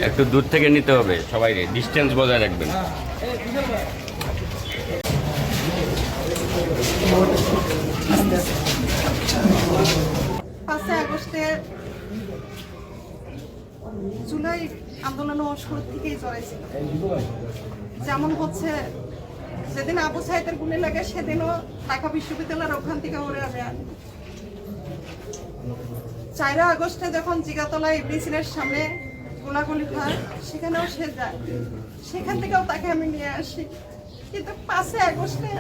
একটু দূর থেকে নিতে হবে, সবাই ডিস্টেন্স বজায় রাখবেন। 5 আগস্টে জুলাই আন্দোলন শুরু থেকেই জড়াইছিল। যেমন হচ্ছে যেদিন আবু সাইদের গুলি লাগে সেদিনও ঢাকা বিশ্ববিদ্যালয়ের ওখান থেকে ওরে আমি আনি। 4 আগস্টে যখন জিগাতলা ইবলিসিনের সামনে গোলাগুলি হয় সেখানেও সে যায়, সেখান থেকেও তাকে আমি নিয়ে আসি। কিন্তু 5 আগস্টে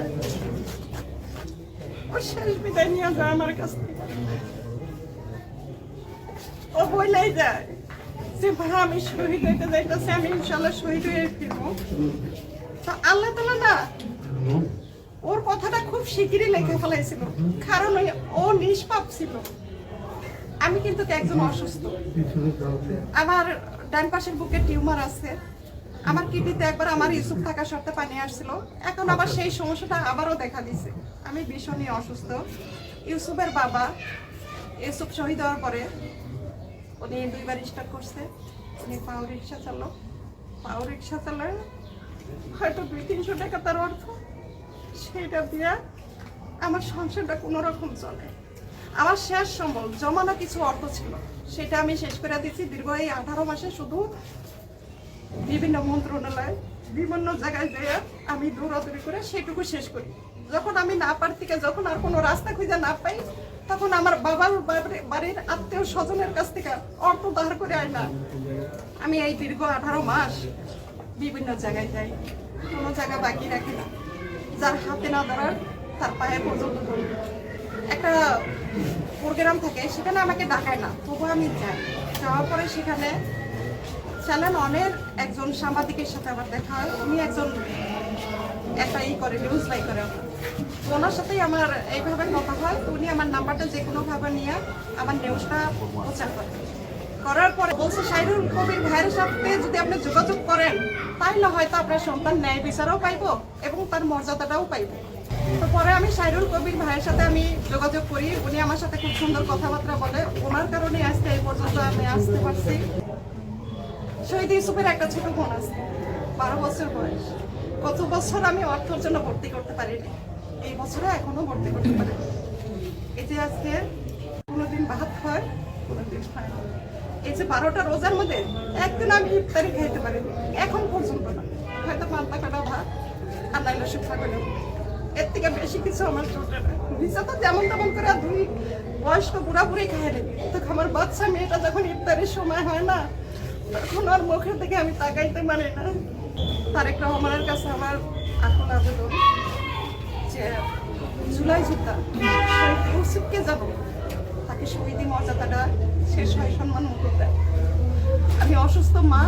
ও শেষ বিদায় নিয়ে যায় আমার কাছ থেকে। ও বলেই যায় যে ভাই আমি শহীদ হইতে যাইতেছি, আমি ইনশাল্লাহ শহীদ হয়ে ফিরবো। তো আল্লাহ তাআলা না ওর কথাটা খুব শিগগিরই লিখে ফেলাইছিল, কারণ ও নিষ্পাপ ছিল। আমি কিন্তু একজন অসুস্থ, আমার ডান পাশের বুকে টিউমার আছে, আমার কিডনিতে একবার আমার ইউসুফ থাকা সত্ত্বে পানি আসছিল, এখন আবার সেই সমস্যাটা আবারও দেখা দিছে। আমি ভীষণই অসুস্থ। ইউসুফের বাবা, ইউসুফ শহীদ হওয়ার পরে উনি 2বার স্টার্ট করছে। উনি পাও রিক্সা চালায়, হয়তো 200-300 টাকা তার অর্থ, সেইটা দিয়ে আমার সংসারটা কোনো রকম চলে। আমার শেষ সম্বল জমানো কিছু অর্থ ছিল, সেটা আমি শেষ করে দিচ্ছি। দীর্ঘ এই 18 মাসে শুধু বিভিন্ন মন্ত্রণালয়, বিভিন্ন জায়গায় যেয়ে আমি দৌড়াদৌড়ি করে সেটুকু শেষ করি। যখন আমি না পারতি, যখন আর কোনো রাস্তা খুঁজে না পাই, তখন আমার বাবার বাড়ির আত্মীয় স্বজনের কাছ থেকে অর্থ ধার করে আয় না। আমি এই দীর্ঘ 18 মাস বিভিন্ন জায়গায় যাই, কোনো জায়গা বাকি রাখি না। যার হাতে না ধরার তার পায়ে পর্যন্ত ধরি। একটা প্রোগ্রাম থাকে, সেখানে আমাকে ডাকায় না, তবু আমি যাই। যাওয়ার পরে সেখানে চ্যানেল একজন সাংবাদিকের সাথে আমার দেখা হয়। উনি একজন একটা করে নিউজ লাইক করে, ওনার সাথেই আমার এইভাবে কথা হয়। উনি আমার নাম্বারটা যে কোনোভাবে নিয়ে আমার নিউজটা প্রচার করার পরে বলছে শাহরুল কবির ভাইয়ের সাথে যদি আপনি যোগাযোগ করেন তাহলে হয়তো আপনার সন্তান ন্যায় বিচারও পাইব এবং তার মর্যাদাটাও পাইব। তো পরে আমি শাহরুল কবির ভাইয়ের সাথে আমি যোগাযোগ করি, উনি আমার সাথে খুব সুন্দর কথাবার্তা বলে। ওনার কারণে আজকে এই পর্যন্ত আমি আসতে পারছি। শহীদ ইউসুফের একটা ছোট বোন আছে, 12 বছর বয়স। গত বছর আমি অর্থের জন্য ভর্তি করতে পারিনি, এই বছরে এখনো ভর্তি করতে পারিনি। এই যে আজকে কোনোদিন ভাত হয়, কোনোদিন খায় না। এই যে 12টা রোজার মধ্যে একদিন আমি ইফতারি খাইতে পারিনি, এখন পর্যন্ত না। হয়তো পান্তা কাটা ভাত আর নাইলে শুকনা করে, এর থেকে বেশি কিছু আমার চলতে না। ভিসা তো যেমন তেমন করে 2 বয়স্ক বুড়াবুড়ি খায় না, তো আমার বাচ্চা মেয়েটা যখন ইফতারির সময় হয় না, তখন আর মুখের দিকে আমি তাকাইতে পারি না। তারেক রহমানের কাছে আমার এখন আবেদন যে জুলাই যোদ্ধা শহীদ ইউসুফকে যাব, তাকে শহীদি মর্যাদাটা শেষ হয় সম্মান মতো দেয়। আমি অসুস্থ মা,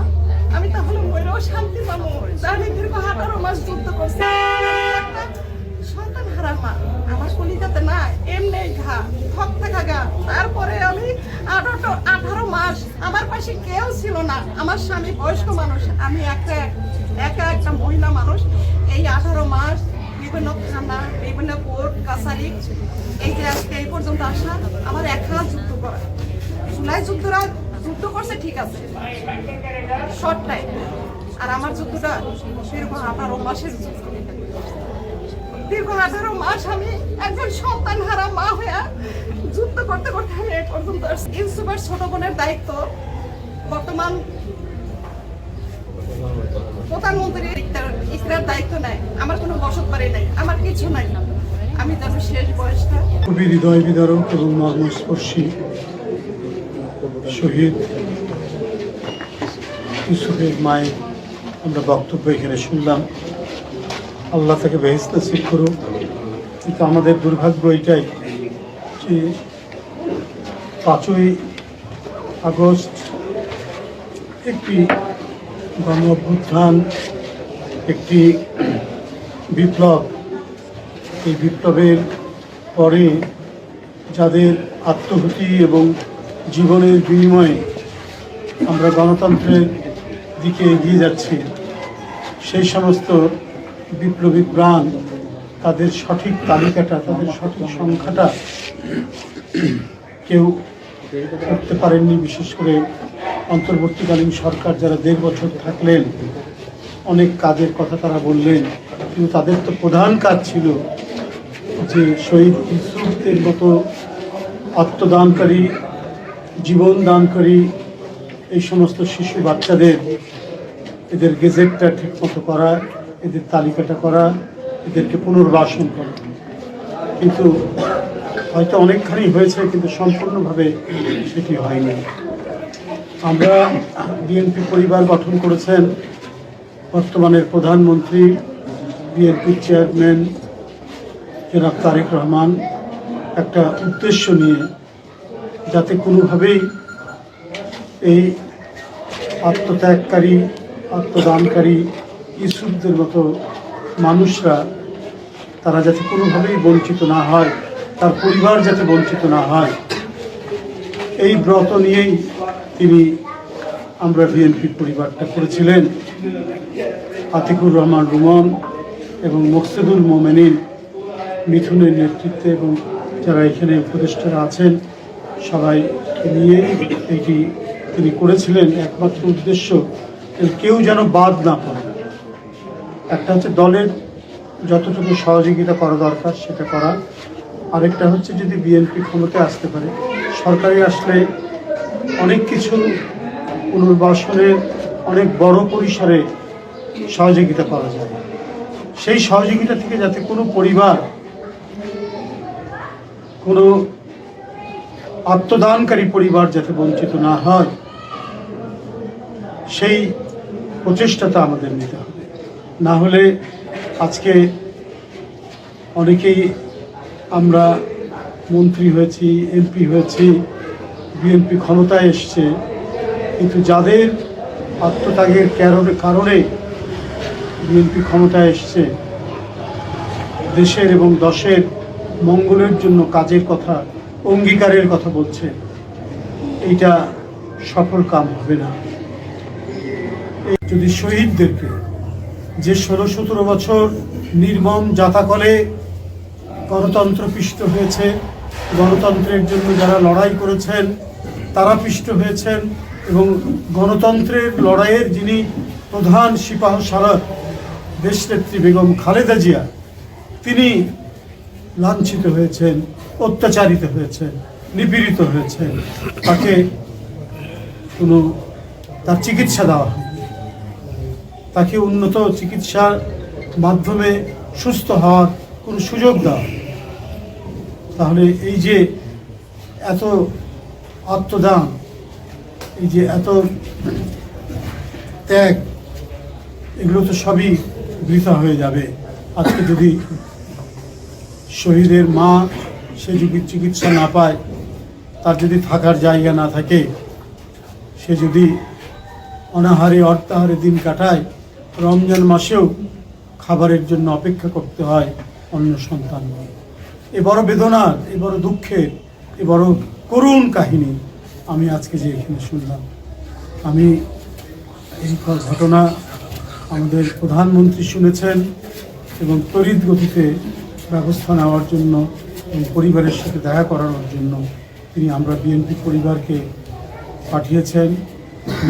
আমি তাহলে মরেও শান্তি পাবো। আমি দীর্ঘ 18 মাস যুদ্ধ করছি, একটা সন্তান হারা মা, আমার কলিজাতে না এমনি ঘা থক থাকা গা। তারপরে আমি 18 মাস আমার পাশে কেউ ছিল না। আমার স্বামী বয়স্ক মানুষ, আমি একা একটা মহিলা মানুষ। এই 18 মাস বিভিন্ন থানা, বিভিন্ন কোর্ট কাছারি, এই যে আজকে এই পর্যন্ত আসা, আমার একা যুদ্ধ করা। জুলাই যুদ্ধরা যুদ্ধ করছে ঠিক আছে শর্ট টাইম, আর আমার যুদ্ধটা দীর্ঘ 18 মাসের যুদ্ধ। দীর্ঘ 18 মাস আমি একজন সন্তান হারা মা হয়ে যুদ্ধ করতে করতে আমি এই পর্যন্ত আসছি। ইউসুফের ছোট বোনের দায়িত্ব বর্তমান প্রধানমন্ত্রীর ইকরার দায়িত্ব নেয়। আমার কোনো বসত বাড়ি নাই, আমার কিছু নাই, আমি যেন শেষ বয়সটা। খুবই হৃদয় বিদারক এবং মর্মস্পর্শী শহীদ ইউসুফের মায়ের আমরা বক্তব্য এখানে শুনলাম। আল্লাহ তাকে বেহেশত নসিব করুক। কিন্তু আমাদের দুর্ভাগ্য এটাই যে 5ই আগস্ট একটি গণ অভ্যুত্থান, একটি বিপ্লব। এই বিপ্লবের পরে যাদের আত্মহুতি এবং জীবনের বিনিময়ে আমরা গণতন্ত্রের দিকে এগিয়ে যাচ্ছি, সেই সমস্ত বিপ্লবী প্রাণ, তাদের সঠিক তালিকাটা, তাদের সঠিক সংখ্যাটা কেউ করতে পারেননি। বিশেষ করে অন্তর্বর্তীকালীন সরকার যারা 1.5 বছর থাকলেন, অনেক কাজের কথা তারা বললেন, কিন্তু তাদের তো প্রধান কাজ ছিল যে শহীদ ইউসুফদের মতো আত্মদানকারী, জীবন দানকারী এই সমস্ত শিশু বাচ্চাদের এদের গেজেটটা ঠিকমতো করা, এদের তালিকাটা করা, এদেরকে পুনর্বাসন করা। কিন্তু হয়তো অনেকখানি হয়েছে, কিন্তু সম্পূর্ণভাবে সেটি হয়নি। আমরা বিএনপি পরিবার গঠন করেছেন বর্তমানের প্রধানমন্ত্রী, বিএনপির চেয়ারম্যান জনাব তারেক রহমান, একটা উদ্দেশ্য নিয়ে, যাতে কোনোভাবেই এই আত্মত্যাগকারী, আত্মদানকারী ইউসুফদের মতো মানুষরা তারা যাতে কোনোভাবেই বঞ্চিত না হয়, তার পরিবার যাতে বঞ্চিত না হয়, এই ব্রত নিয়েই আমরা বিএনপি পরিবারটা করেছিলেন। আতিকুর রহমান রুমন এবং মকসুদুল মোমেনিন মিথুনের নেতৃত্বে এবং যারা এখানে উপদেষ্টারা আছেন সবাইকে নিয়ে এটি তিনি করেছিলেন। একমাত্র উদ্দেশ্য কেউ যেন বাদ না পড়ে। একটা হচ্ছে দলের যতটুকু সহযোগিতা করা দরকার সেটা করা, আরেকটা হচ্ছে যদি বিএনপি ক্ষমতায় আসতে পারে, সরকারি আসলে অনেক কিছু পুনর্বাসনের অনেক বড় পরিসরে সহযোগিতা করা যায়। সেই সহযোগিতা থেকে যাতে কোনো পরিবার, কোনো আত্মদানকারী পরিবার যাতে বঞ্চিত না হয়, সেই প্রচেষ্টাটা আমাদের নিতে হবে। না হলে আজকে অনেকেই আমরা মন্ত্রী হয়েছি, এমপি হয়েছি, বিএনপি ক্ষমতায় এসছে, কিন্তু যাদের আত্মত্যাগের কারণে বিএনপি ক্ষমতায় এসছে, দেশের এবং দশের মঙ্গলের জন্য কাজের কথা, অঙ্গীকারের কথা বলছে, এইটা সফল কাম হবে না। যদি শহীদদেরকে, যে 16-17 বছর নির্মম যাতাকলে গণতন্ত্র পিষ্ট হয়েছে, গণতন্ত্রের জন্য যারা লড়াই করেছেন তারা পিষ্ট হয়েছেন, এবং গণতন্ত্রের লড়াইয়ের যিনি প্রধান সিপাহ সালার দেশনেত্রী বেগম খালেদা জিয়া, তিনি লাঞ্ছিত হয়েছেন, অত্যাচারিত হয়েছেন, নিপীড়িত হয়েছেন, তাকে তার চিকিৎসা দেওয়া হয়, তাকে উন্নত চিকিৎসার মাধ্যমে সুস্থ হওয়ার কোনো সুযোগ দেওয়া। তাহলে এই যে এত আত্মদান, এই যে এত ত্যাগ, এগুলো তো সবই বৃথা হয়ে যাবে আজকে যদি শহীদের মা সে যদি চিকিৎসা না পায়, তার যদি থাকার জায়গা না থাকে, সে যদি অনাহারে অর্থাহারে দিন কাটায়, রমজান মাসেও খাবারের জন্য অপেক্ষা করতে হয় অন্য সন্তান। এ বড় বেদনার, এ বড় দুঃখের, এ বড় করুণ কাহিনী আমি আজকে যে এখানে শুনলাম। আমি এই ঘটনা আমাদের প্রধানমন্ত্রী শুনেছেন এবং তড়িৎ গতিতে ব্যবস্থা নেওয়ার জন্য এবং পরিবারের সাথে দেখা করানোর জন্য আমরা বিএনপি পরিবারকে পাঠিয়েছেন।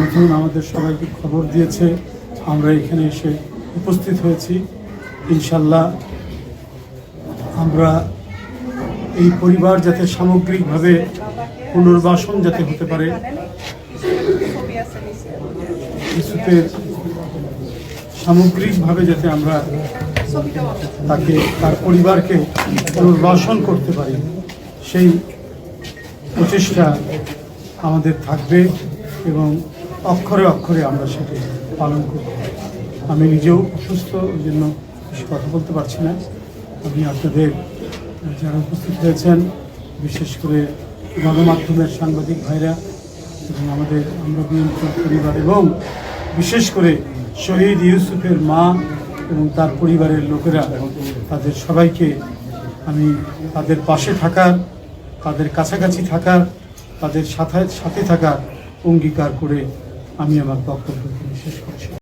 নতুন আমাদের সবাইকে খবর দিয়েছে, আমরা এখানে এসে উপস্থিত হয়েছি। ইনশাল্লাহ আমরা এই পরিবার যাতে সামগ্রিকভাবে পুনর্বাসন যাতে হতে পারে, ইউসুফের সামগ্রিকভাবে যাতে আমরা তার পরিবারকে পুনর্বাসন করতে পারি, সেই প্রচেষ্টা আমাদের থাকবে এবং অক্ষরে অক্ষরে আমরা সেটি পালন করব। আমি নিজেও অসুস্থ, ওই জন্য বেশি কথা বলতে পারছি না। আমি আপনাদের যারা উপস্থিত হয়েছেন, বিশেষ করে গণমাধ্যমের সাংবাদিক ভাইরা এবং আমরা বিএনপি পরিবার এবং বিশেষ করে শহীদ ইউসুফের মা এবং তার পরিবারের লোকেরা, তাদের সবাইকে আমি তাদের পাশে থাকার, তাদের কাছাকাছি থাকার, তাদের সাথে থাকার অঙ্গীকার করে আমি আমার বক্তব্য